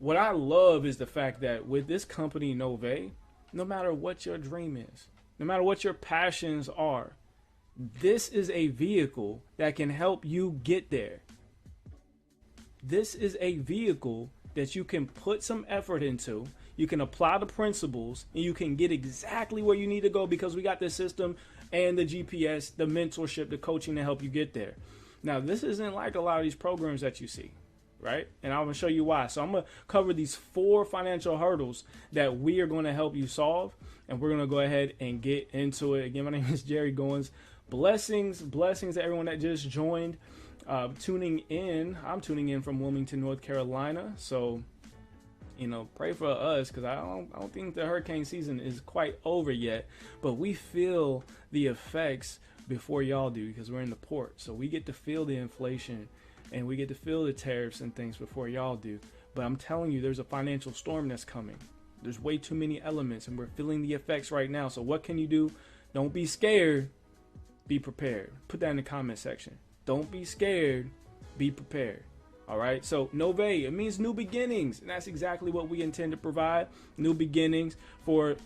what I love is the fact that with this company, Novae, no matter what your dream is, no matter what your passions are, this is a vehicle that can help you get there. This is a vehicle that you can put some effort into. You can apply the principles and you can get exactly where you need to go because we got the system and the GPS, the mentorship, the coaching to help you get there. Now, this isn't like a lot of these programs that you see, right? And I'm going to show you why. So I'm going to cover these 4 financial hurdles that we are going to help you solve. And we're going to go ahead and get into it. Again, my name is Jerry Goins. Blessings to everyone that just joined. Tuning in. I'm tuning in from Wilmington, North Carolina. So, pray for us because I don't think the hurricane season is quite over yet. But we feel the effects before y'all do because we're in the port. So we get to feel the inflation and we get to feel the tariffs and things before y'all do. But I'm telling you, there's a financial storm that's coming. There's way too many elements and we're feeling the effects right now. So what can you do? Don't be scared. Be prepared. Put that in the comment section. Don't be scared. Be prepared. All right. So Novae, it means new beginnings. And that's exactly what we intend to provide. New beginnings for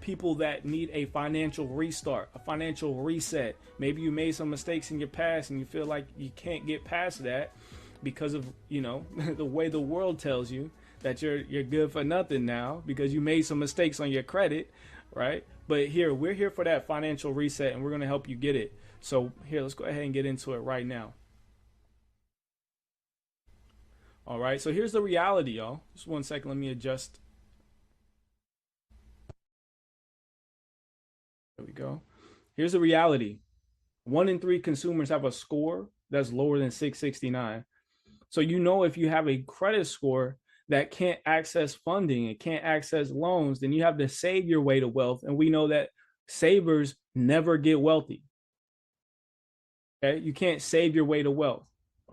people that need a financial restart, a financial reset. Maybe you made some mistakes in your past and you feel like you can't get past that because of, the way the world tells you that you're good for nothing now because you made some mistakes on your credit. Right. But we're here for that financial reset and we're going to help you get it. So here, let's go ahead and get into it right now. All right. So here's the reality, y'all. Just one second. Let me adjust. There we go. Here's the reality. 1 in 3 consumers have a score that's lower than 669. So, if you have a credit score that can't access funding and can't access loans, then you have to save your way to wealth. And we know that savers never get wealthy. Okay, you can't save your way to wealth.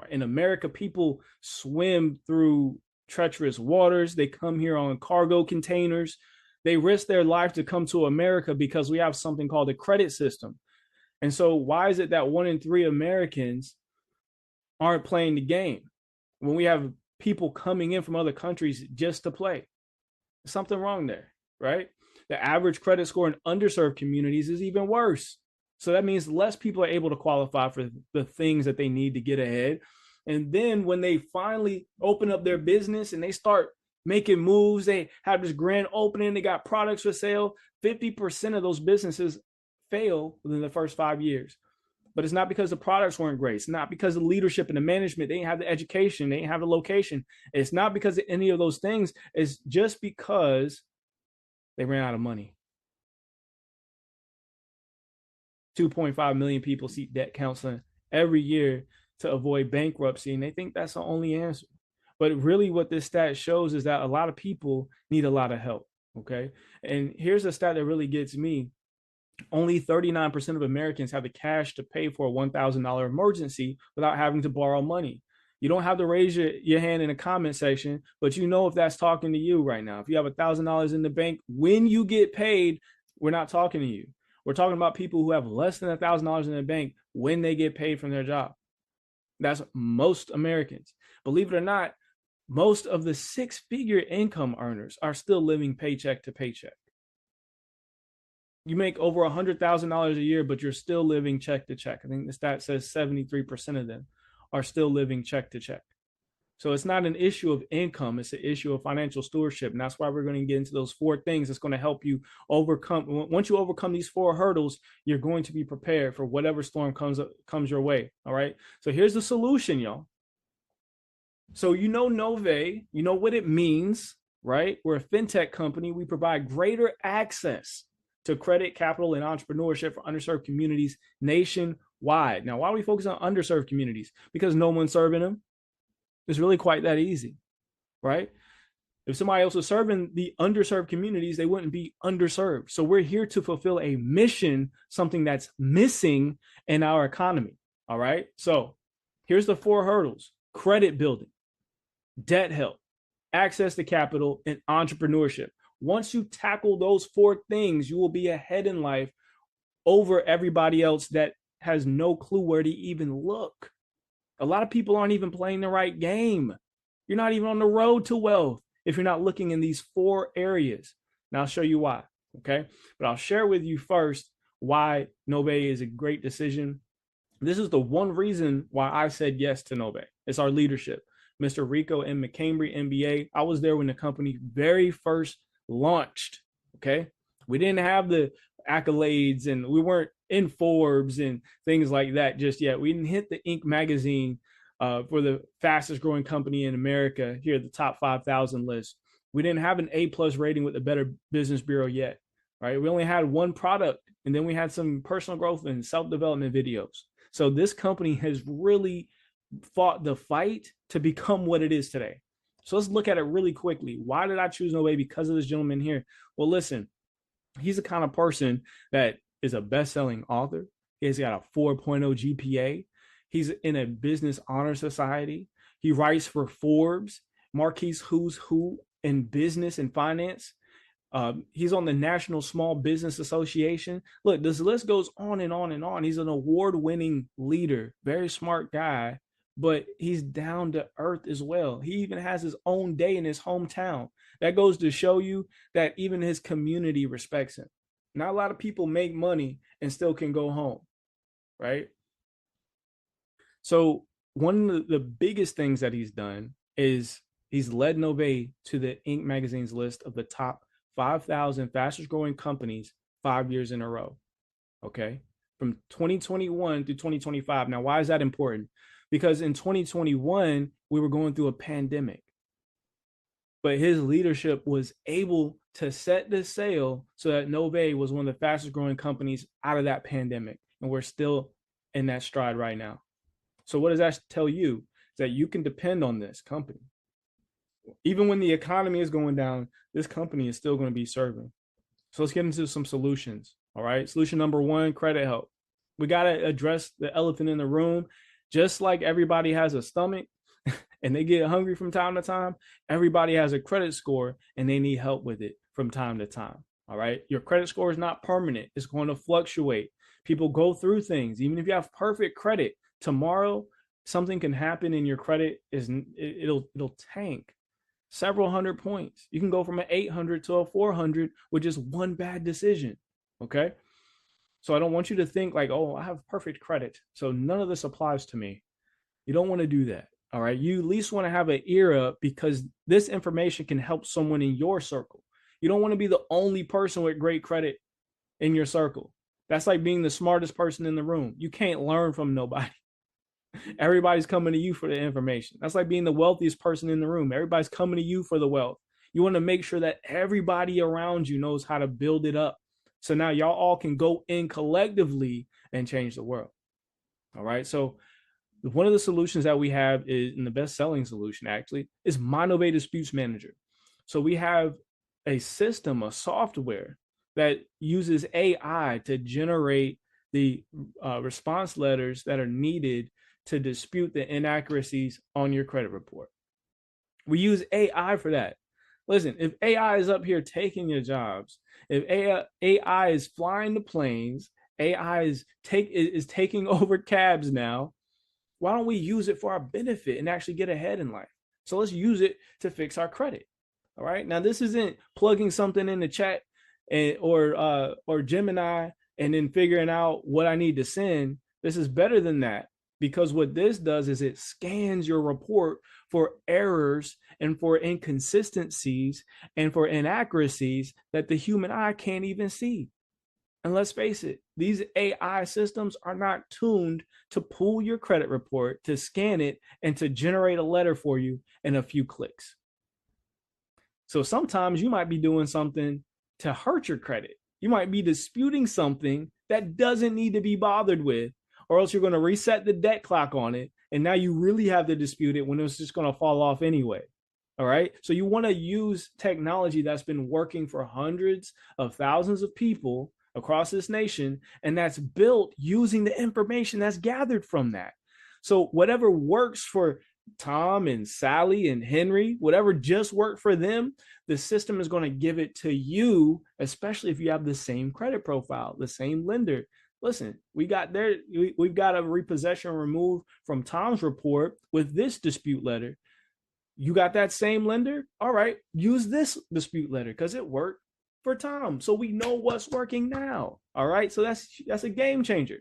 In America, people swim through treacherous waters. They come here on cargo containers. They risk their life to come to America because we have something called a credit system. And so why is it that 1 in 3 Americans aren't playing the game when we have people coming in from other countries just to play? There's something wrong there, right? The average credit score in underserved communities is even worse. So that means less people are able to qualify for the things that they need to get ahead. And then when they finally open up their business and they start making moves, they have this grand opening, they got products for sale, 50% of those businesses fail within the first 5 years. But it's not because the products weren't great. It's not because of the leadership and the management. They didn't have the education. They didn't have the location. It's not because of any of those things. It's just because they ran out of money. 2.5 million people seek debt counseling every year to avoid bankruptcy. And they think that's the only answer. But really what this stat shows is that a lot of people need a lot of help. Okay. And here's a stat that really gets me. Only 39% of Americans have the cash to pay for a $1,000 emergency without having to borrow money. You don't have to raise your hand in the comment section, but if that's talking to you right now. If you have $1,000 in the bank, when you get paid, we're not talking to you. We're talking about people who have less than $1,000 in the bank when they get paid from their job. That's most Americans. Believe it or not, most of the 6-figure income earners are still living paycheck to paycheck. You make over $100,000 a year, but you're still living check to check. I think the stat says 73% of them are still living check to check. So it's not an issue of income. It's an issue of financial stewardship. And that's why we're going to get into those 4 things that's going to help you overcome. Once you overcome these 4 hurdles, you're going to be prepared for whatever storm comes your way. All right. So here's the solution, y'all. So Novae, you know what it means, right? We're a fintech company. We provide greater access to credit, capital, and entrepreneurship for underserved communities nationwide. Now, why do we focus on underserved communities? Because no one's serving them. It's really quite that easy, right? If somebody else was serving the underserved communities, they wouldn't be underserved. So we're here to fulfill a mission, something that's missing in our economy. All right. So here's the 4 hurdles: credit building, debt help, access to capital, and entrepreneurship. Once you tackle those 4 things, you will be ahead in life over everybody else that has no clue where to even look. A lot of people aren't even playing the right game. You're not even on the road to wealth. if you're not looking in these 4 areas. Now I'll show you why. Okay. But I'll share with you first why Novae is a great decision. This is the one reason why I said yes to Novae. It's our leadership. Mr. Rico and McCambry MBA. I was there when the company very first launched. Okay. We didn't have the accolades and we weren't in Forbes and things like that just yet. We didn't hit the Inc. magazine for the fastest growing company in America here at the top 5,000 list. We didn't have an A+ rating with the Better Business Bureau yet, right? We only had one product, and then we had some personal growth and self-development videos. So this company has really fought the fight to become what it is today. So let's look at it really quickly. Why did I choose Novae? Because of this gentleman here. Well, listen, he's the kind of person that is a best-selling author. He's got a 4.0 GPA. He's in a business honor society. He writes for Forbes, Marquis Who's Who in business and finance. He's on the National Small Business Association. Look, this list goes on and on and on. He's an award-winning leader, very smart guy, but he's down to earth as well. He even has his own day in his hometown. That goes to show you that even his community respects him. Not a lot of people make money and still can go home, right? So one of the biggest things that he's done is he's led Novae to the Inc. magazine's list of the top 5,000 fastest growing companies 5 years in a row. Okay. From 2021 to 2025. Now, why is that important? Because in 2021, we were going through a pandemic, but his leadership was able to set the sail so that Novae was one of the fastest growing companies out of that pandemic. And we're still in that stride right now. So what does that tell you? Is that you can depend on this company. Even when the economy is going down, this company is still going to be serving. So let's get into some solutions. All right. Solution number 1, credit help. We got to address the elephant in the room. Just like everybody has a stomach and they get hungry from time to time, everybody has a credit score and they need help with it from time to time. All right. Your credit score is not permanent. It's going to fluctuate. People go through things. Even if you have perfect credit, tomorrow something can happen and your credit it'll tank several hundred points. You can go from an 800 to a 400 with just one bad decision. Okay. So I don't want you to think like, oh, I have perfect credit, so none of this applies to me. You don't want to do that. All right. You at least want to have an ear because this information can help someone in your circle. You don't want to be the only person with great credit in your circle. That's like being the smartest person in the room. You can't learn from nobody. Everybody's coming to you for the information. That's like being the wealthiest person in the room. Everybody's coming to you for the wealth. You want to make sure that everybody around you knows how to build it up. So now y'all all can go in collectively and change the world. All right. So one of the solutions that we have is, and the best selling solution actually, is My Novae Disputes Manager. So we have a system, a software that uses AI to generate the response letters that are needed to dispute the inaccuracies on your credit report. We use AI for that. Listen, if AI is up here taking your jobs, if AI is flying the planes, AI is taking over cabs now, why don't we use it for our benefit and actually get ahead in life? So let's use it to fix our credit. All right. Now, this isn't plugging something in the chat or Gemini and then figuring out what I need to send. This is better than that, because what this does is it scans your report for errors and for inconsistencies and for inaccuracies that the human eye can't even see. And let's face it, these AI systems are not tuned to pull your credit report, to scan it, and to generate a letter for you in a few clicks. So sometimes you might be doing something to hurt your credit. You might be disputing something that doesn't need to be bothered with, or else you're going to reset the debt clock on it. And now you really have to dispute it when it's just going to fall off anyway. All right. So you want to use technology that's been working for hundreds of thousands of people across this nation, and that's built using the information that's gathered from that. So whatever works for Tom and Sally and Henry, whatever just worked for them, the system is going to give it to you, especially if you have the same credit profile, the same lender. Listen, we've got a repossession removed from Tom's report with this dispute letter. You got that same lender? All right, use this dispute letter because it worked for Tom. So we know what's working now. All right. So that's a game changer.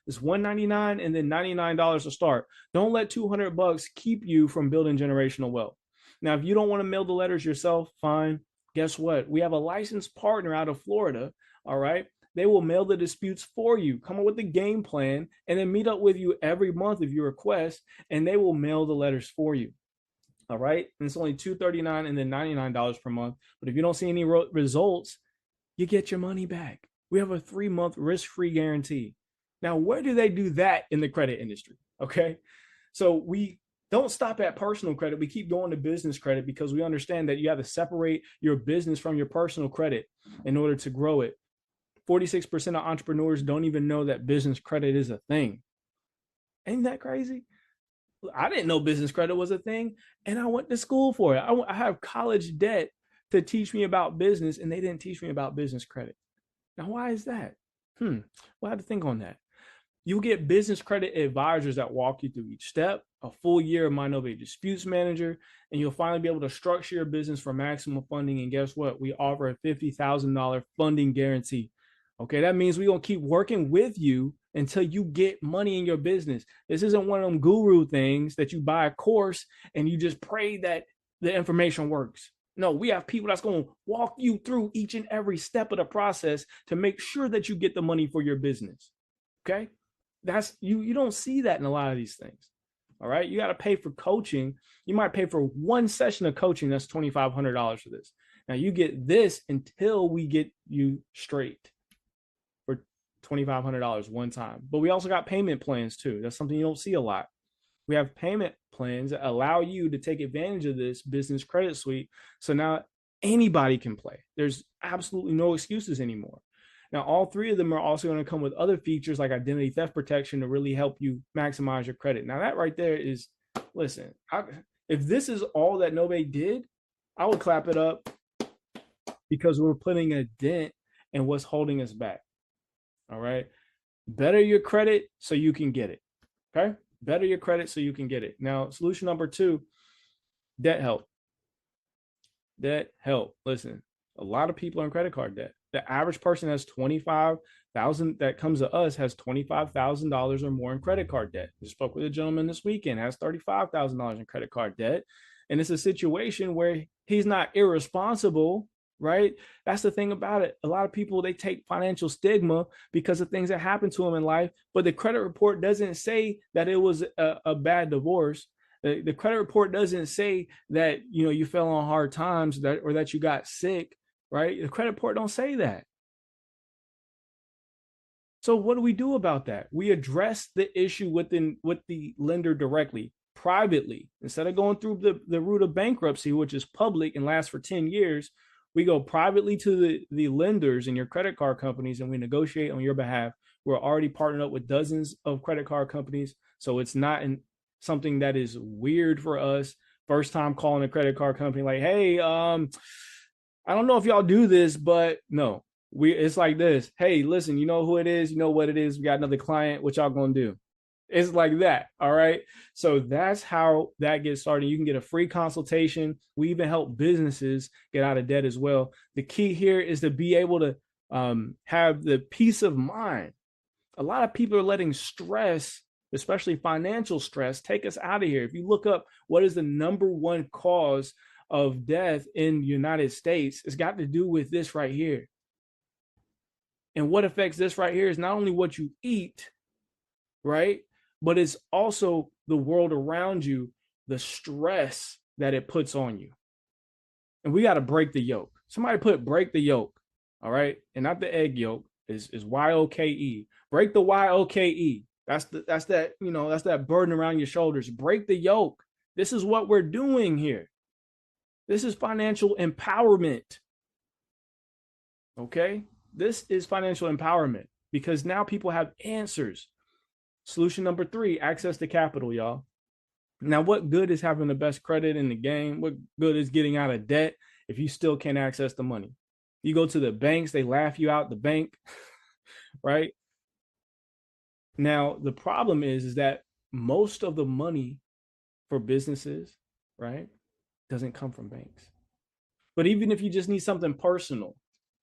It's $199 and then $99 to start. Don't let $200 keep you from building generational wealth. Now, if you don't want to mail the letters yourself, fine. Guess what? We have a licensed partner out of Florida. All right. They will mail the disputes for you, come up with the game plan, and then meet up with you every month if you request, and they will mail the letters for you. All right. And it's only $239 and then $99 per month. But if you don't see any results, you get your money back. We have a 3-month risk-free guarantee. Now, where do they do that in the credit industry? Okay. So we don't stop at personal credit. We keep going to business credit because we understand that you have to separate your business from your personal credit in order to grow it. 46% of entrepreneurs don't even know that business credit is a thing. Ain't that crazy? I didn't know business credit was a thing, and I went to school for it. I have college debt to teach me about business, and they didn't teach me about business credit. Now, why is that? Well, I had to think on that. You'll get business credit advisors that walk you through each step, a full year of my Novae Disputes Manager, and you'll finally be able to structure your business for maximum funding. And guess what? We offer a $50,000 funding guarantee. Okay, that means we're going to keep working with you until you get money in your business. This isn't one of them guru things that you buy a course and you just pray that the information works. No, we have people that's going to walk you through each and every step of the process to make sure that you get the money for your business. Okay? That's you don't see that in a lot of these things. All right? You got to pay for coaching. You might pay for one session of coaching. That's $2,500 for this. Now you get this until we get you straight for $2,500 one time. But we also got payment plans too. That's something you don't see a lot. We have payment plans that allow you to take advantage of this business credit suite. So now anybody can play. There's absolutely no excuses anymore. Now, all three of them are also going to come with other features like identity theft protection to really help you maximize your credit. Now, that right there is, listen, if this is all that Novae did, I would clap it up because we're putting a dent in what's holding us back. All right. Better your credit so you can get it. Okay. Better your credit so you can get it. Now, solution number 2, debt help. Debt help. Listen, a lot of people are in credit card debt. The average person has $25,000 that comes to us has $25,000 or more in credit card debt. I spoke with a gentleman this weekend, has $35,000 in credit card debt. And it's a situation where he's not irresponsible, right? That's the thing about it. A lot of people, they take financial stigma because of things that happen to them in life, but the credit report doesn't say that it was a bad divorce. The credit report doesn't say that, you fell on hard times or that you got sick, right? The credit report don't say that. So what do we do about that? We address the issue with the lender directly, privately. Instead of going through the route of bankruptcy, which is public and lasts for 10 years, we go privately to the lenders and your credit card companies, and we negotiate on your behalf. We're already partnered up with dozens of credit card companies, so it's not something that is weird for us. First time calling a credit card company like, hey, I don't know if y'all do this, but no, it's like this. Hey, listen, you know who it is, you know what it is. We got another client. What y'all gonna do? It's like that. All right. So that's how that gets started. You can get a free consultation. We even help businesses get out of debt as well. The key here is to be able to have the peace of mind. A lot of people are letting stress, especially financial stress, take us out of here. If you look up what is the number one cause of death in the United States, it's got to do with this right here. And what affects this right here is not only what you eat, right? But it's also the world around you, the stress that it puts on you. And we got to break the yoke. Somebody put break the yoke, all right? And not the egg yolk, is Y-O-K-E. Break the Y-O-K-E. That's that burden around your shoulders. Break the yoke. This is what we're doing here. This is financial empowerment. Okay? This is financial empowerment because now people have answers. Solution number 3, access to capital, y'all. Now, what good is having the best credit in the game? What good is getting out of debt if you still can't access the money? You go to the banks, they laugh you out the bank, right? Now, the problem is that most of the money for businesses, right, Doesn't come from banks. But even if you just need something personal,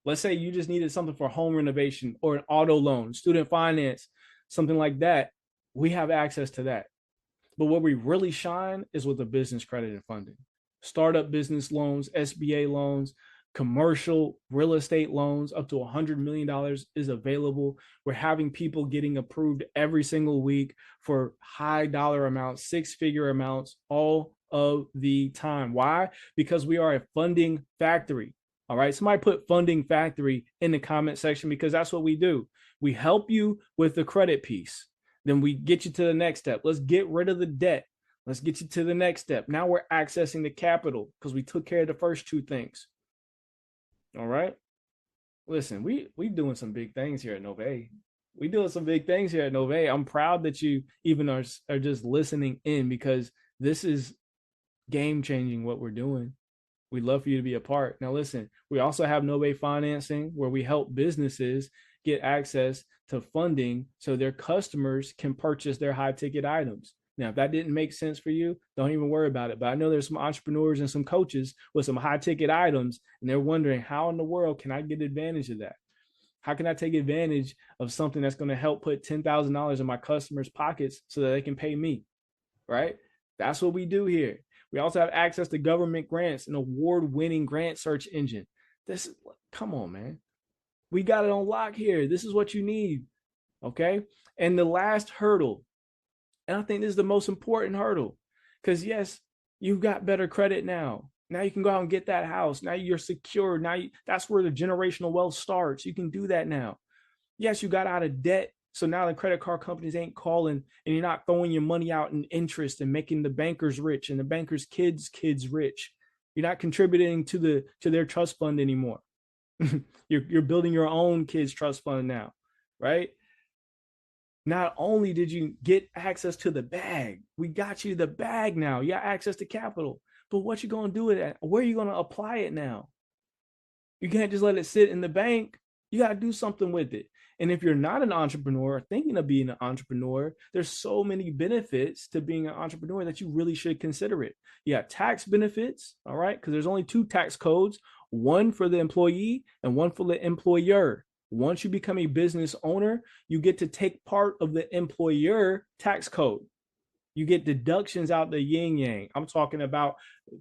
let's say you just needed something for home renovation or an auto loan, student finance, something like that, we have access to that. But where we really shine is with the business credit and funding. Startup business loans, SBA loans, commercial real estate loans up to $100 million is available. We're having people getting approved every single week for high dollar amounts, six-figure amounts, all of the time. Why? Because we are a funding factory. All right. Somebody put funding factory in the comment section, because that's what we do. We help you with the credit piece. Then we get you to the next step. Let's get rid of the debt. Let's get you to the next step. Now we're accessing the capital because we took care of the first two things. All right. Listen, we doing some big things here at Novae. We doing some big things here at Novae. I'm proud that you even are just listening in, because this is game changing what we're doing. We'd love for you to be a part. Now, listen, we also have Novae financing, where we help businesses get access to funding so their customers can purchase their high ticket items. Now, if that didn't make sense for you, don't even worry about it. But I know there's some entrepreneurs and some coaches with some high ticket items, and they're wondering, how in the world can I get advantage of that? How can I take advantage of something that's going to help put $10,000 in my customers' pockets so that they can pay me? Right? That's what we do here. We also have access to government grants, an award-winning grant search engine. Come on, man. We got it on lock here. This is what you need. Okay. And the last hurdle, and I think this is the most important hurdle, because yes, you've got better credit now. Now you can go out and get that house. Now you're secure. That's where the generational wealth starts. You can do that now. Yes, you got out of debt. So now the credit card companies ain't calling, and you're not throwing your money out in interest and making the bankers rich and the bankers' kids rich. You're not contributing to their trust fund anymore. You're building your own kids' trust fund now, right? Not only did you get access to the bag, we got you the bag now. You got access to capital. But what you gonna do with it? Where are you gonna apply it now? You can't just let it sit in the bank. You got to do something with it. And if you're not an entrepreneur or thinking of being an entrepreneur, there's so many benefits to being an entrepreneur that you really should consider it. You got tax benefits, all right? Because there's only two tax codes, one for the employee and one for the employer. Once you become a business owner, you get to take part of the employer tax code. You get deductions out the yin yang. I'm talking about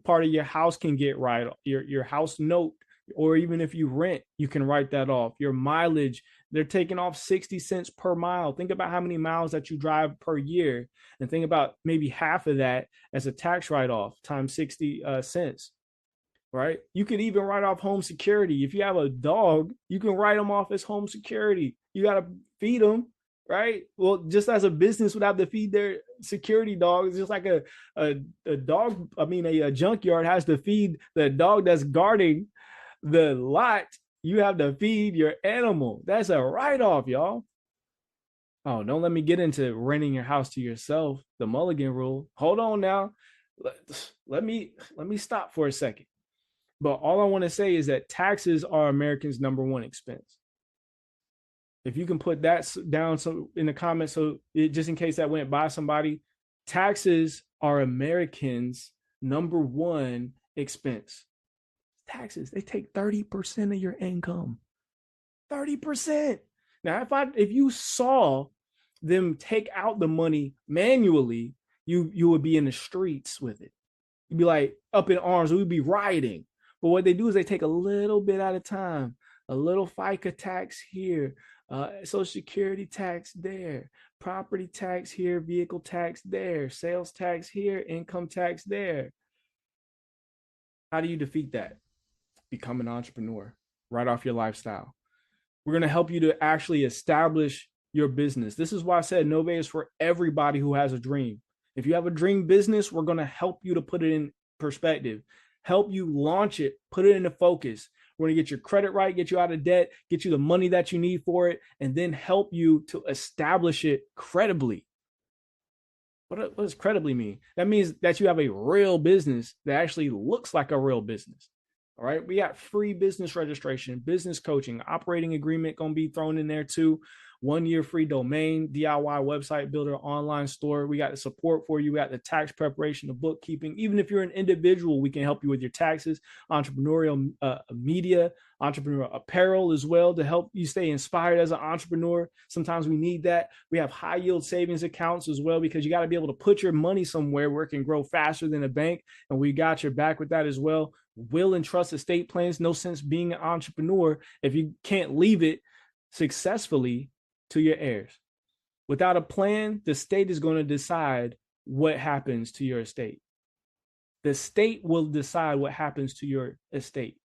part of your house can get right, your house note, or even if you rent, you can write that off. Your mileage, they're taking off 60 cents per mile. Think about how many miles that you drive per year, and think about maybe half of that as a tax write-off times 60 cents, right? You could even write off home security. If you have a dog, you can write them off as home security. You got to feed them, right? Well, just as a business would have to feed their security dogs, just like a dog, a junkyard has to feed the dog that's guarding the lot, you have to feed your animal. That's a write-off, y'all. Oh, don't let me get into renting your house to yourself, the Mulligan rule. Hold on now. Let me stop for a second. But all I want to say is that taxes are Americans' number one expense. If you can put that down in the comments, just in case that went by somebody, taxes are Americans' number one expense. Taxes, they take 30% of your income. 30%. Now, if you saw them take out the money manually, you would be in the streets with it. You'd be like up in arms. We'd be rioting. But what they do is they take a little bit at a time. A little FICA tax here, Social Security tax there, property tax here, vehicle tax there, sales tax here, income tax there. How do you defeat that? Become an entrepreneur, write off your lifestyle. We're going to help you to actually establish your business. This is why I said Novae is for everybody who has a dream. If you have a dream business, we're going to help you to put it in perspective, help you launch it, put it into focus. We're going to get your credit right, get you out of debt, get you the money that you need for it, and then help you to establish it credibly. What does credibly mean? That means that you have a real business that actually looks like a real business. All right. We got free business registration, business coaching, operating agreement going to be thrown in there too. 1 year free domain, DIY website builder, online store. We got the support for you. We got the tax preparation, the bookkeeping. Even if you're an individual, we can help you with your taxes, entrepreneurial media, entrepreneur apparel as well to help you stay inspired as an entrepreneur. Sometimes we need that. We have high yield savings accounts as well, because you got to be able to put your money somewhere where it can grow faster than a bank. And we got your back with that as well. Will and trust estate plans. No sense being an entrepreneur if you can't leave it successfully to your heirs. Without a plan, the state is going to decide what happens to your estate. The state will decide what happens to your estate.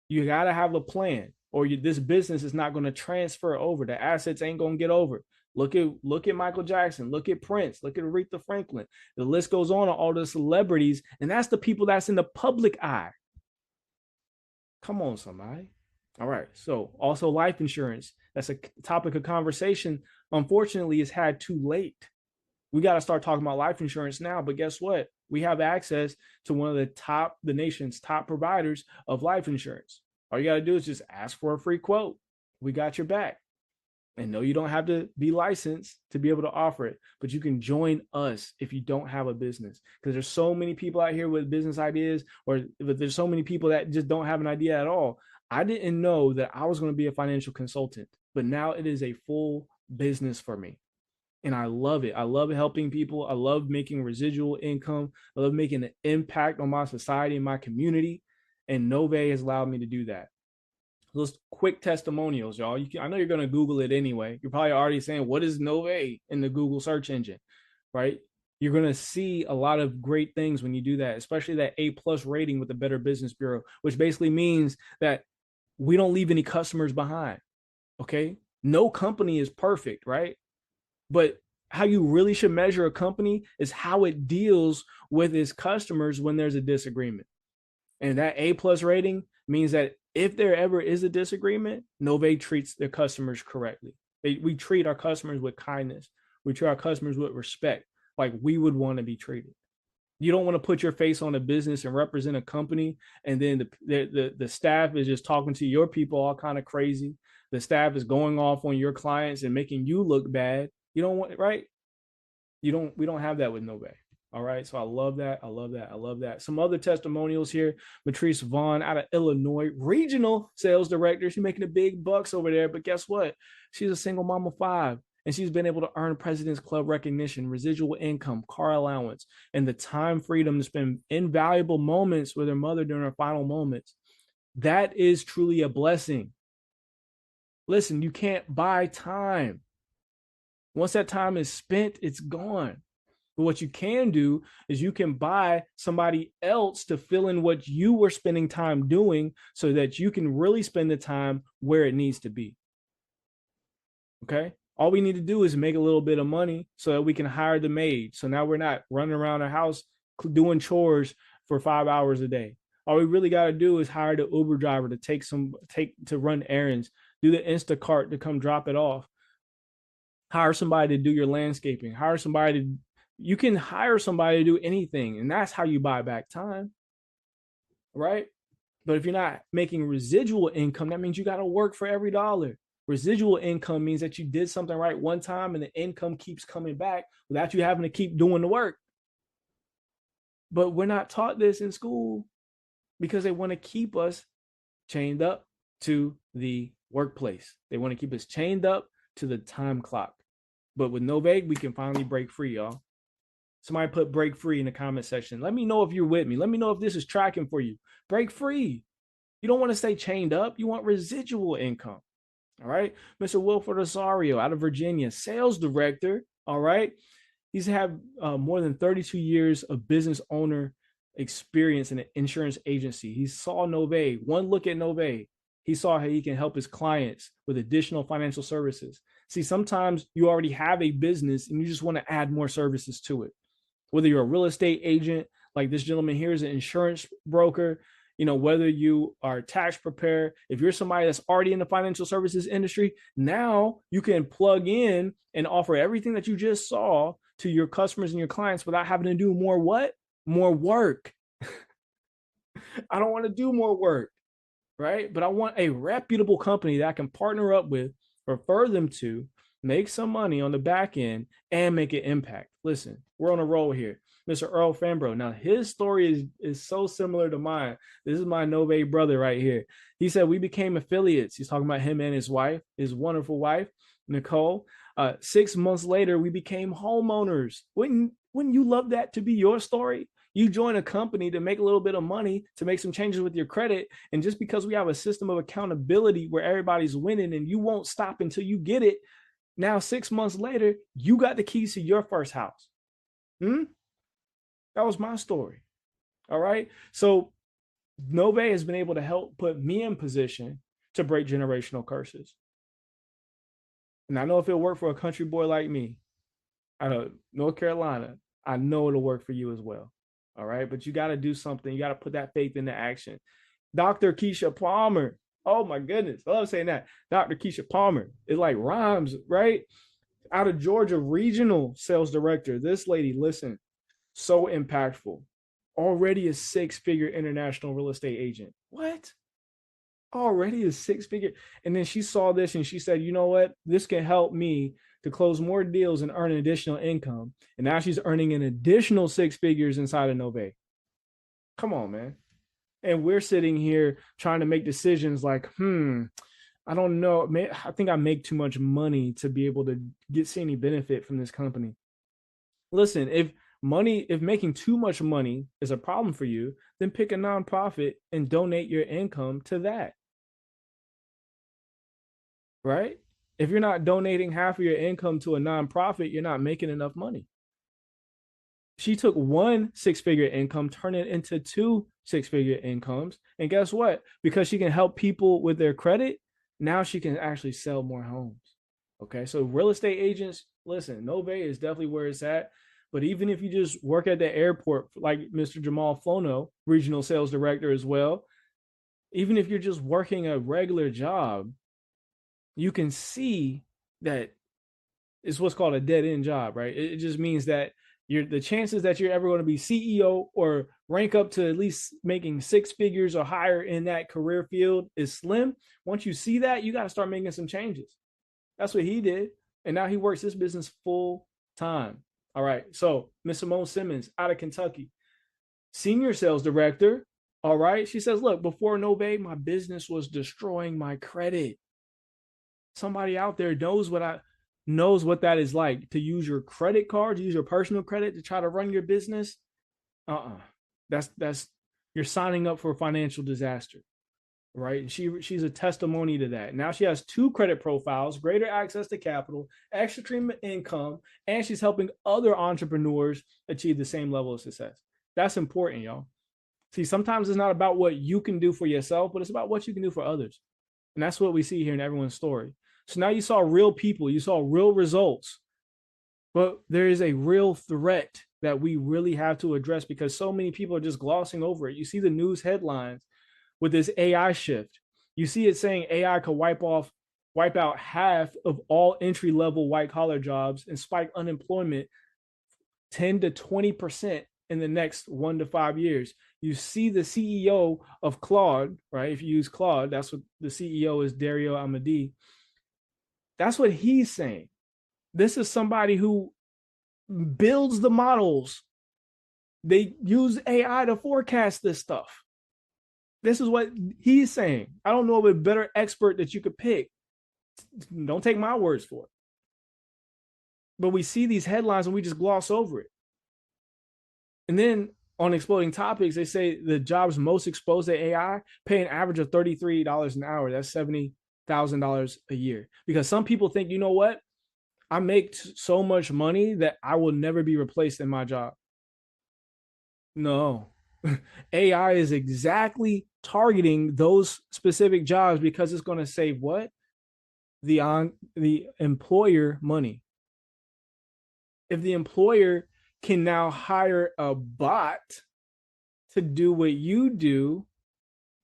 You got to have a plan, or this business is not going to transfer over. The assets ain't going to get over. Look at Michael Jackson. Look at Prince. Look at Aretha Franklin. The list goes on all the celebrities, and that's the people that's in the public eye. Come on, somebody. All right. So also life insurance. That's a topic of conversation. Unfortunately, it's had too late. We got to start talking about life insurance now. But guess what? We have access to one of the nation's top providers of life insurance. All you got to do is just ask for a free quote. We got your back. And no, you don't have to be licensed to be able to offer it, but you can join us if you don't have a business, because there's so many people out here with business ideas, or there's so many people that just don't have an idea at all. I didn't know that I was going to be a financial consultant, but now it is a full business for me. And I love it. I love helping people. I love making residual income. I love making an impact on my society and my community. And Novae has allowed me to do that. Those quick testimonials, y'all. I know you're going to Google it anyway. You're probably already saying, what is Novae in the Google search engine, right? You're going to see a lot of great things when you do that, especially that A+ rating with the Better Business Bureau, which basically means that we don't leave any customers behind, okay? No company is perfect, right? But how you really should measure a company is how it deals with its customers when there's a disagreement. And that A+ rating means that if there ever is a disagreement, Novae treats their customers correctly. We treat our customers with kindness. We treat our customers with respect, like we would want to be treated. You don't want to put your face on a business and represent a company, and then the staff is just talking to your people all kind of crazy. The staff is going off on your clients and making you look bad. You don't want it, right? We don't have that with Novae. All right. So I love that. I love that. I love that. Some other testimonials here. Matrice Vaughn out of Illinois, regional sales director. She's making the big bucks over there. But guess what? She's a single mom of 5. And she's been able to earn President's Club recognition, residual income, car allowance, and the time freedom to spend invaluable moments with her mother during her final moments. That is truly a blessing. Listen, you can't buy time. Once that time is spent, it's gone. But what you can do is you can buy somebody else to fill in what you were spending time doing so that you can really spend the time where it needs to be. Okay? All we need to do is make a little bit of money so that we can hire the maid. So now we're not running around the house doing chores for 5 hours a day. All we really got to do is hire the Uber driver to run errands, do the Instacart to come drop it off. Hire somebody to do your landscaping. You can hire somebody to do anything, and that's how you buy back time, right? But if you're not making residual income, that means you got to work for every dollar. Residual income means that you did something right one time and the income keeps coming back without you having to keep doing the work. But we're not taught this in school because they want to keep us chained up to the workplace. They want to keep us chained up to the time clock. But with Novae, we can finally break free, y'all. Somebody put break free in the comment section. Let me know if you're with me. Let me know if this is tracking for you. Break free. You don't want to stay chained up. You want residual income. All right. Mr. Wilford Osorio out of Virginia, sales director. All right. He's had more than 32 years of business owner experience in an insurance agency. He saw Novae. One look at Novae. He saw how he can help his clients with additional financial services. See, sometimes you already have a business and you just want to add more services to it. Whether you're a real estate agent, like this gentleman here is an insurance broker, whether you are a tax preparer, if you're somebody that's already in the financial services industry, now you can plug in and offer everything that you just saw to your customers and your clients without having to do more what? More work. I don't want to do more work, right? But I want a reputable company that I can partner up with refer them to, make some money on the back end, and make an impact. Listen, we're on a roll here. Mr. Earl Fambro. Now, his story is so similar to mine. This is my Novae brother right here. He said we became affiliates. He's talking about him and his wife, his wonderful wife, Nicole. 6 months later, we became homeowners. Wouldn't you love that to be your story? You join a company to make a little bit of money, to make some changes with your credit. And just because we have a system of accountability where everybody's winning and you won't stop until you get it, now 6 months later, you got the keys to your first house. That was my story. All right. So Novae has been able to help put me in position to break generational curses. And I know if it worked for a country boy like me out of North Carolina, I know it'll work for you as well. All right. But you got to do something. You got to put that faith into action. Dr. Keisha Palmer. Oh, my goodness. I love saying that. Dr. Keisha Palmer. It like rhymes, right? Out of Georgia, regional sales director. This lady, listen, so impactful. Already a 6-figure international real estate agent. What? Already a 6-figure. And then she saw this and she said, you know what? This can help me to close more deals and earn additional income. And now she's earning an additional 6 figures inside of Novae. Come on, man. And we're sitting here trying to make decisions like, I don't know. I think I make too much money to be able to see any benefit from this company. Listen, if making too much money is a problem for you, then pick a nonprofit and donate your income to that. Right? If you're not donating half of your income to a nonprofit, you're not making enough money. She took one 6-figure income, turned it into 2 6-figure incomes. And guess what? Because she can help people with their credit, now she can actually sell more homes. Okay. So real estate agents, listen, Novae is definitely where it's at. But even if you just work at the airport, like Mr. Jamal Flono, regional sales director as well, even if you're just working a regular job, you can see that it's what's called a dead end job, right? It just means that the chances that you're ever going to be CEO or rank up to at least making 6 figures or higher in that career field is slim. Once you see that, you got to start making some changes. That's what he did. And now he works this business full time. All right. So Miss Simone Simmons out of Kentucky, senior sales director. All right. She says, look, before Novae, my business was destroying my credit. Somebody out there knows what that is like, to use your credit card, to use your personal credit to try to run your business. That's you're signing up for a financial disaster, right? And she's a testimony to that. Now she has 2 credit profiles, greater access to capital, extra income, and she's helping other entrepreneurs achieve the same level of success. That's important, y'all. See, sometimes it's not about what you can do for yourself, but it's about what you can do for others. And that's what we see here in everyone's story. So now you saw real people, you saw real results, but there is a real threat that we really have to address because so many people are just glossing over it. You see the news headlines with this AI shift. You see it saying AI could wipe out half of all entry-level white-collar jobs and spike unemployment 10 to 20% in the next 1 to 5 years. You see the CEO of Claude, right? If you use Claude, that's what the CEO is, Dario Amodei. That's what he's saying. This is somebody who builds the models. They use AI to forecast this stuff. This is what he's saying. I don't know of a better expert that you could pick. Don't take my words for it. But we see these headlines and we just gloss over it. And then on Exploding Topics, they say the jobs most exposed to AI pay an average of $33 an hour. That's $70,000 a year. Because some people think, you know what? I make so much money that I will never be replaced in my job. No. AI is exactly targeting those specific jobs because it's going to save what? The employer money. If the employer can now hire a bot to do what you do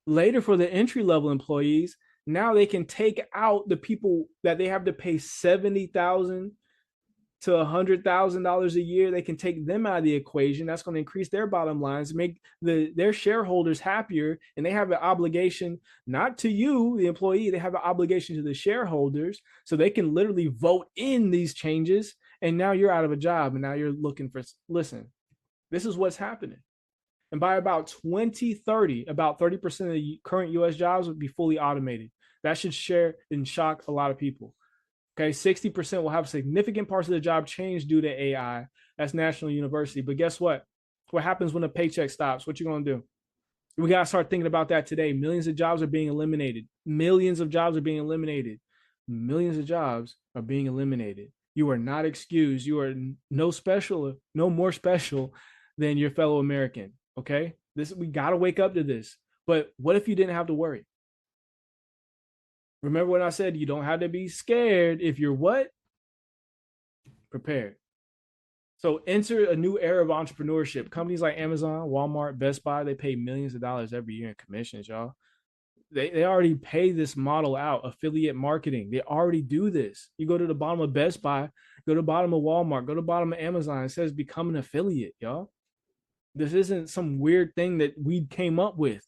later for the entry-level employees, now they can take out the people that they have to pay $70,000 to $100,000 a year, they can take them out of the equation. That's going to increase their bottom lines, make their shareholders happier, and they have an obligation not to you, the employee. They have an obligation to the shareholders, so they can literally vote in these changes. And now you're out of a job, and now you're looking for. Listen, this is what's happening. And by about 2030, about 30% of the current US jobs would be fully automated. That should share and shock a lot of people. Okay, 60% will have significant parts of the job change due to AI. That's National University. But guess what? What happens when a paycheck stops? What you gonna do? We gotta start thinking about that today. Millions of jobs are being eliminated. Millions of jobs are being eliminated. Millions of jobs are being eliminated. You are not excused. You are no more special than your fellow American. Okay, we gotta wake up to this. But what if you didn't have to worry? Remember when I said you don't have to be scared if you're what? Prepared. So enter a new era of entrepreneurship. Companies like Amazon, Walmart, Best Buy, they pay millions of dollars every year in commissions, y'all. They already pay this model out, affiliate marketing. They already do this. You go to the bottom of Best Buy, go to the bottom of Walmart, go to the bottom of Amazon. It says become an affiliate, y'all. This isn't some weird thing that we came up with.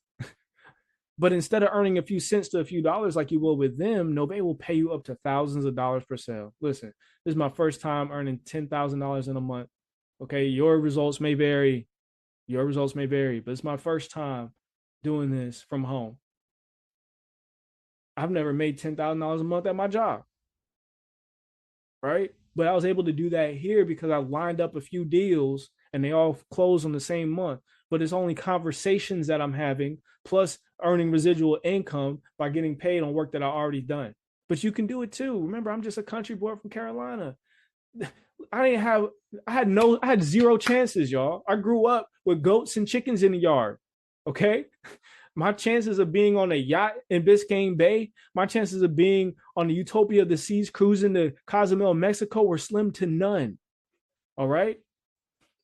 But instead of earning a few cents to a few dollars like you will with them, Novae will pay you up to thousands of dollars per sale. Listen, this is my first time earning $10,000 in a month. Okay, your results may vary. But it's my first time doing this from home. I've never made $10,000 a month at my job, right? But I was able to do that here because I lined up a few deals and they all close on the same month. But it's only conversations that I'm having, plus earning residual income by getting paid on work that I already done. But you can do it too. Remember, I'm just a country boy from Carolina. I had zero chances, y'all. I grew up with goats and chickens in the yard. Okay. My chances of being on a yacht in Biscayne Bay, my chances of being on the Utopia of the Seas cruising to Cozumel, Mexico were slim to none. All right.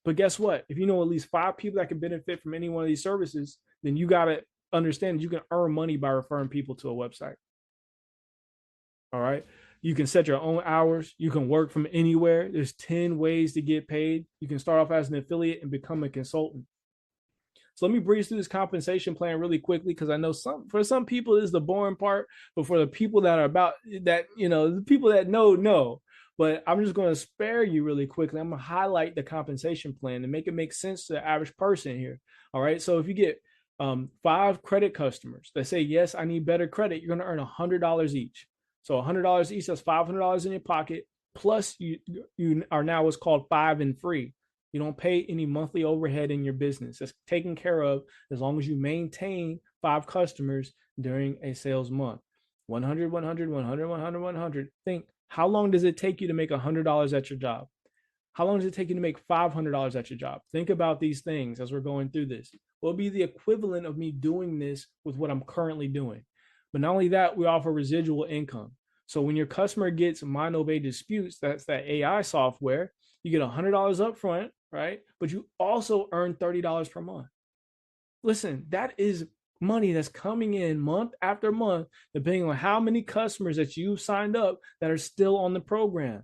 But guess what? If you know at least 5 people that can benefit from any one of these services, then you got to understand you can earn money by referring people to a website. All right. You can set your own hours. You can work from anywhere. There's 10 ways to get paid. You can start off as an affiliate and become a consultant. So let me breeze through this compensation plan really quickly because I know for some people this is the boring part, but for the people that are about that, the people that know. But I'm just going to spare you really quickly. I'm going to highlight the compensation plan and make it make sense to the average person here. All right. So if you get 5 credit customers that say, yes, I need better credit, you're going to earn $100 each. So $100 each, that's $500 in your pocket. Plus you are now what's called 5 and free. You don't pay any monthly overhead in your business. It's taken care of as long as you maintain 5 customers during a sales month. 100, 100, 100, 100, 100. Think, how long does it take you to make $100 at your job? How long does it take you to make $500 at your job? Think about these things as we're going through this. What will be the equivalent of me doing this with what I'm currently doing? But not only that, we offer residual income. So when your customer gets My Novae Disputes, that's that AI software, you get $100 up front, right? But you also earn $30 per month. Listen, that is money that's coming in month after month, depending on how many customers that you've signed up that are still on the program.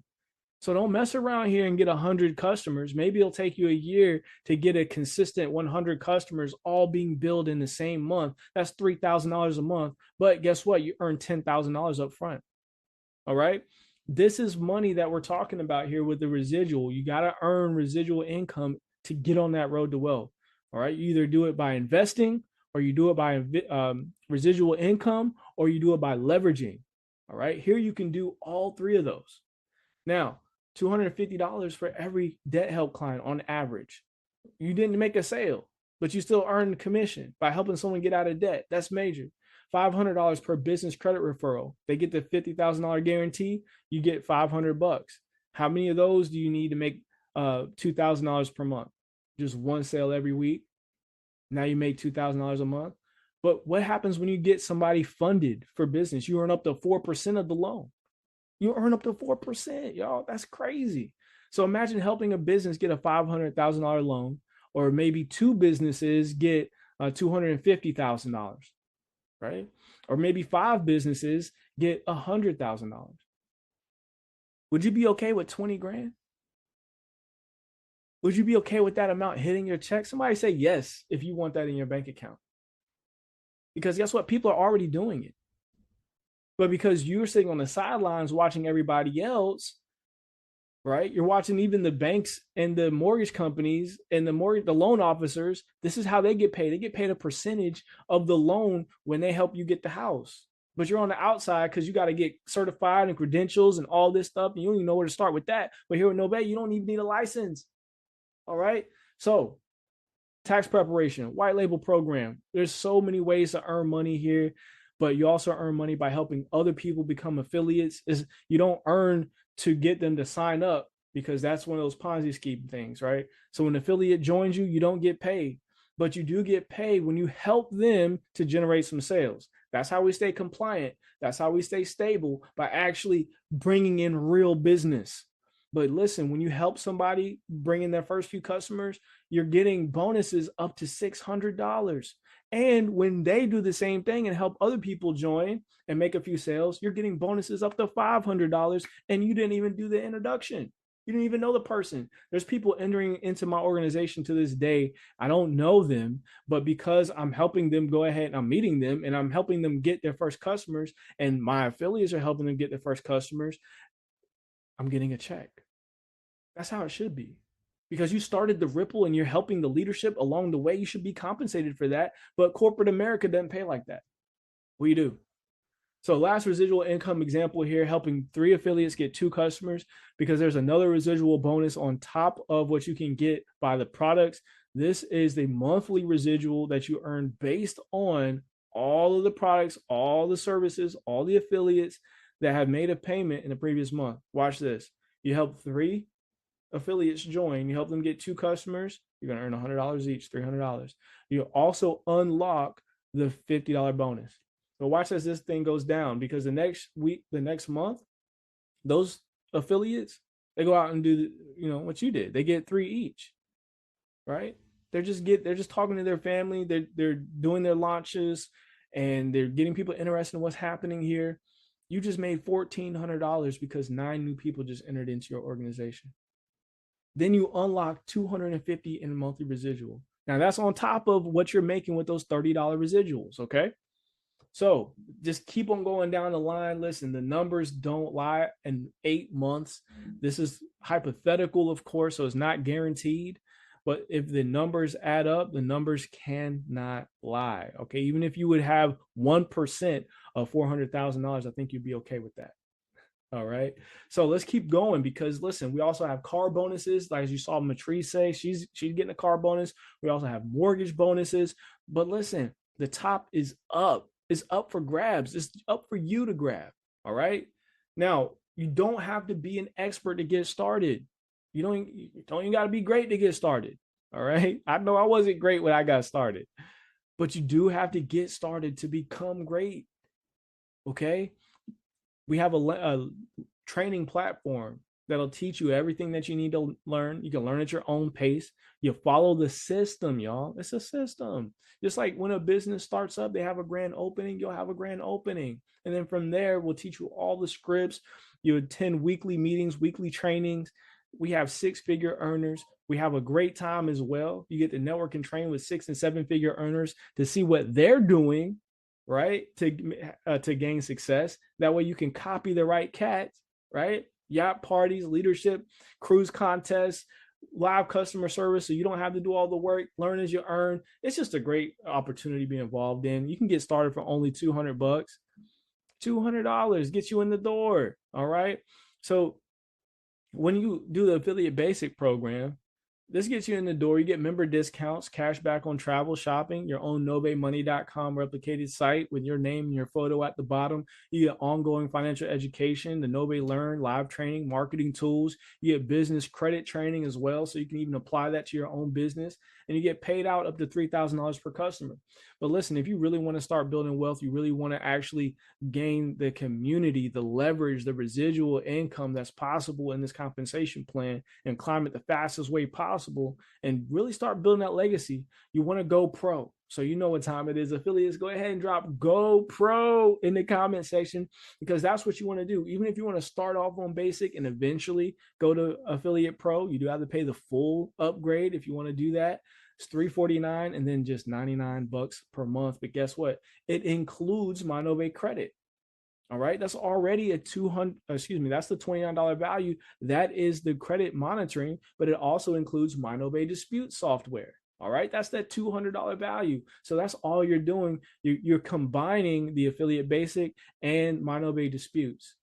So don't mess around here and get 100 customers. Maybe it'll take you a year to get a consistent 100 customers all being billed in the same month. That's $3,000 a month. But guess what? You earn $10,000 up front. All right. This is money that we're talking about here with the residual. You got to earn residual income to get on that road to wealth. All right. You either do it by investing, or you do it by residual income, or you do it by leveraging. All right. Here you can do all 3 of those. Now, $250 for every debt help client on average. You didn't make a sale, but you still earned commission by helping someone get out of debt. That's major. $500 per business credit referral. They get the $50,000 guarantee. You get $500. How many of those do you need to make $2,000 per month? Just one sale every week. Now you make $2,000 a month. But what happens when you get somebody funded for business? You earn up to 4% of the loan. You earn up to 4%, y'all. That's crazy. So imagine helping a business get a $500,000 loan, or maybe 2 businesses get $250,000. Right? Or maybe 5 businesses get $100,000. Would you be okay with 20 grand? Would you be okay with that amount hitting your check? Somebody say yes if you want that in your bank account. Because guess what? People are already doing it. But because you're sitting on the sidelines watching everybody else, right? You're watching even the banks and the mortgage companies and the loan officers. This is how they get paid. They get paid a percentage of the loan when they help you get the house. But you're on the outside because you got to get certified and credentials and all this stuff. And you don't even know where to start with that. But here at Novae, you don't even need a license. All right. So tax preparation, white label program. There's so many ways to earn money here, but you also earn money by helping other people become affiliates. Is you don't earn to get them to sign up because that's one of those Ponzi scheme things, right? So when an affiliate joins you, you don't get paid, but you do get paid when you help them to generate some sales. That's how we stay compliant. That's how we stay stable, by actually bringing in real business. But listen, when you help somebody bring in their first few customers, you're getting bonuses up to $600. And when they do the same thing and help other people join and make a few sales, you're getting bonuses up to $500. And you didn't even do the introduction. You didn't even know the person. There's people entering into my organization to this day. I don't know them, but because I'm helping them go ahead and I'm meeting them and I'm helping them get their first customers, and my affiliates are helping them get their first customers, I'm getting a check. That's how it should be. Because you started the ripple and you're helping the leadership along the way, you should be compensated for that. But corporate America doesn't pay like that. We do. So last residual income example here, helping 3 affiliates get 2 customers, because there's another residual bonus on top of what you can get by the products. This is the monthly residual that you earn based on all of the products, all the services, all the affiliates that have made a payment in the previous month. Watch this. You help 3 affiliates join, you help them get 2 customers, you're going to earn $100 each, $300. You also unlock the $50 bonus. So watch as this thing goes down, because the next week, the next month, those affiliates, they go out and do what you did. They get 3 each, right? They're just talking to their family, they're doing their launches, and they're getting people interested in what's happening here. You just made $1,400 because 9 new people just entered into your organization. Then you unlock $250 in monthly residual. Now that's on top of what you're making with those $30 residuals, okay? So just keep on going down the line. Listen, the numbers don't lie. In 8 months, this is hypothetical, of course, so it's not guaranteed. But if the numbers add up, the numbers cannot lie, okay? Even if you would have 1% of $400,000, I think you'd be okay with that. All right. So let's keep going, because listen, we also have car bonuses. Like as you saw Matrice say, she's getting a car bonus. We also have mortgage bonuses. But listen, the top is up. It's up for grabs. It's up for you to grab. All right. Now, you don't have to be an expert to get started. You don't even got to be great to get started. All right. I know I wasn't great when I got started, but you do have to get started to become great. Okay. We have a training platform that'll teach you everything that you need to learn. You can learn at your own pace. You follow the system, y'all. It's a system. Just like when a business starts up, they have a grand opening, you'll have a grand opening. And then from there, we'll teach you all the scripts. You attend weekly meetings, weekly trainings. We have 6-figure earners. We have a great time as well. You get to network and train with 6- and 7-figure earners to see what they're doing, right, to gain success. That way you can copy the right cats, right? Yacht parties, leadership, cruise contests, live customer service, so you don't have to do all the work. Learn as you earn. It's just a great opportunity to be involved in. You can get started for only $200. $200 gets you in the door. All right. So when you do the affiliate basic program, this gets you in the door. You get member discounts, cash back on travel, shopping, your own NovaeMoney.com replicated site with your name and your photo at the bottom. You get ongoing financial education, the Novae Learn, live training, marketing tools. You get business credit training as well, so you can even apply that to your own business. And you get paid out up to $3,000 per customer. But listen, if you really want to start building wealth, you really want to actually gain the community, the leverage, the residual income that's possible in this compensation plan, and climb it the fastest way possible, and really start building that legacy, you want to go pro. So you know what time it is. Affiliates, go ahead and drop Go Pro in the comment section, because that's what you want to do. Even if you want to start off on basic and eventually go to Affiliate Pro, you do have to pay the full upgrade if you want to do that. It's $349 and then just $99 per month. But guess what? It includes my Novae credit. All right, that's already a that's the $29 value. That is the credit monitoring, but it also includes my Novae dispute software. All right, that's that $200 value. So that's all you're doing. You're combining the affiliate basic and my Novae disputes.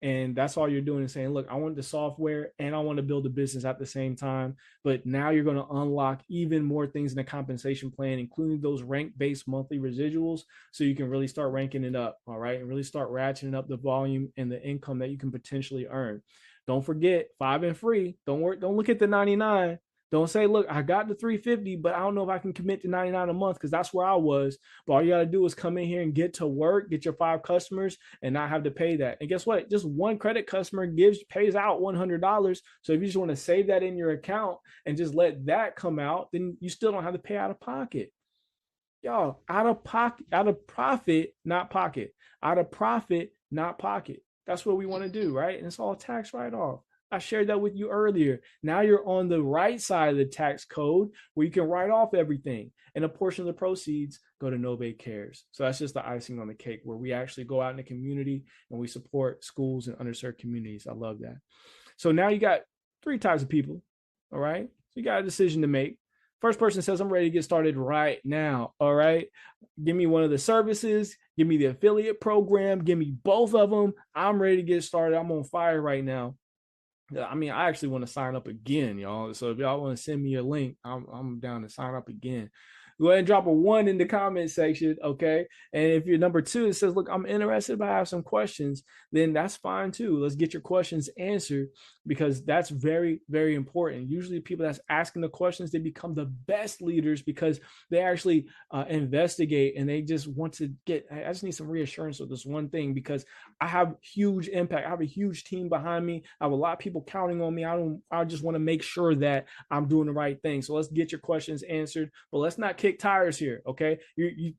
And that's all you're doing is saying, look, I want the software and I want to build a business at the same time. But now you're going to unlock even more things in the compensation plan, including those rank-based monthly residuals. So you can really start ranking it up. All right. And really start ratcheting up the volume and the income that you can potentially earn. Don't forget 5 and free. Don't look at the 99. Don't say, look, I got the 350, but I don't know if I can commit to 99 a month, because that's where I was. But all you got to do is come in here and get to work, get your 5 customers and not have to pay that. And guess what? Just one credit customer pays out $100. So if you just want to save that in your account and just let that come out, then you still don't have to pay out of pocket. Y'all, out of profit, not pocket. Out of profit, not pocket. That's what we want to do, right? And it's all tax write-off. I shared that with you earlier. Now you're on the right side of the tax code where you can write off everything. And a portion of the proceeds go to Novae Cares. So that's just the icing on the cake, where we actually go out in the community and we support schools and underserved communities. I love that. So now you got 3 types of people. All right. So you got a decision to make. First person says, I'm ready to get started right now. All right. Give me one of the services. Give me the affiliate program. Give me both of them. I'm ready to get started. I'm on fire right now. I mean, I actually want to sign up again, y'all. So if y'all want to send me a link, I'm down to sign up again. Go ahead and drop a 1 in the comment section, okay? And if you're number 2, it says, look, I'm interested, but I have some questions, then that's fine too. Let's get your questions answered, because that's very, very important. Usually people that's asking the questions, they become the best leaders because they actually investigate and they just want to I just need some reassurance with this one thing, because I have huge impact. I have a huge team behind me. I have a lot of people counting on me. I just want to make sure that I'm doing the right thing. So let's get your questions answered, but let's not kick tires here, okay?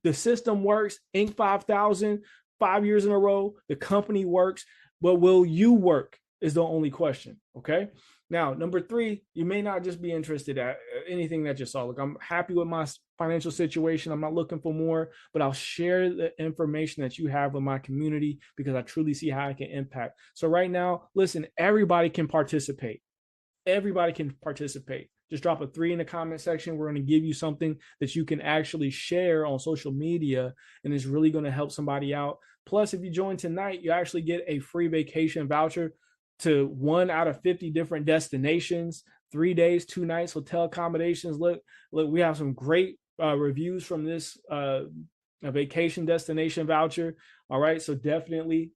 The system works. Inc. 5000, 5 years in a row. The company works, but will you work is the only question, okay? Now, number 3, you may not just be interested at anything that you saw. Look, I'm happy with my financial situation. I'm not looking for more, but I'll share the information that you have with my community because I truly see how I can impact. So right now, listen, everybody can participate. Everybody can participate. Just drop a 3 in the comment section. We're going to give you something that you can actually share on social media, and it's really going to help somebody out. Plus, if you join tonight, you actually get a free vacation voucher to 1 out of 50 different destinations, 3 days, 2 nights, hotel accommodations. Look, we have some great reviews from this vacation destination voucher. All right, so definitely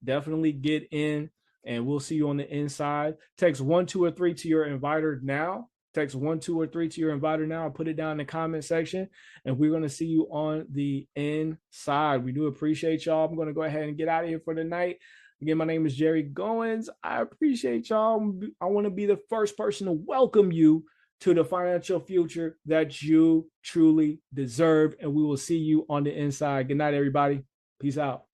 get in. And we'll see you on the inside. Text 1, 2, or 3 to your inviter now. Text 1, 2, or 3 to your inviter now. I'll put it down in the comment section. And we're going to see you on the inside. We do appreciate y'all. I'm going to go ahead and get out of here for the night. Again, my name is Jerry Goins. I appreciate y'all. I want to be the first person to welcome you to the financial future that you truly deserve. And we will see you on the inside. Good night, everybody. Peace out.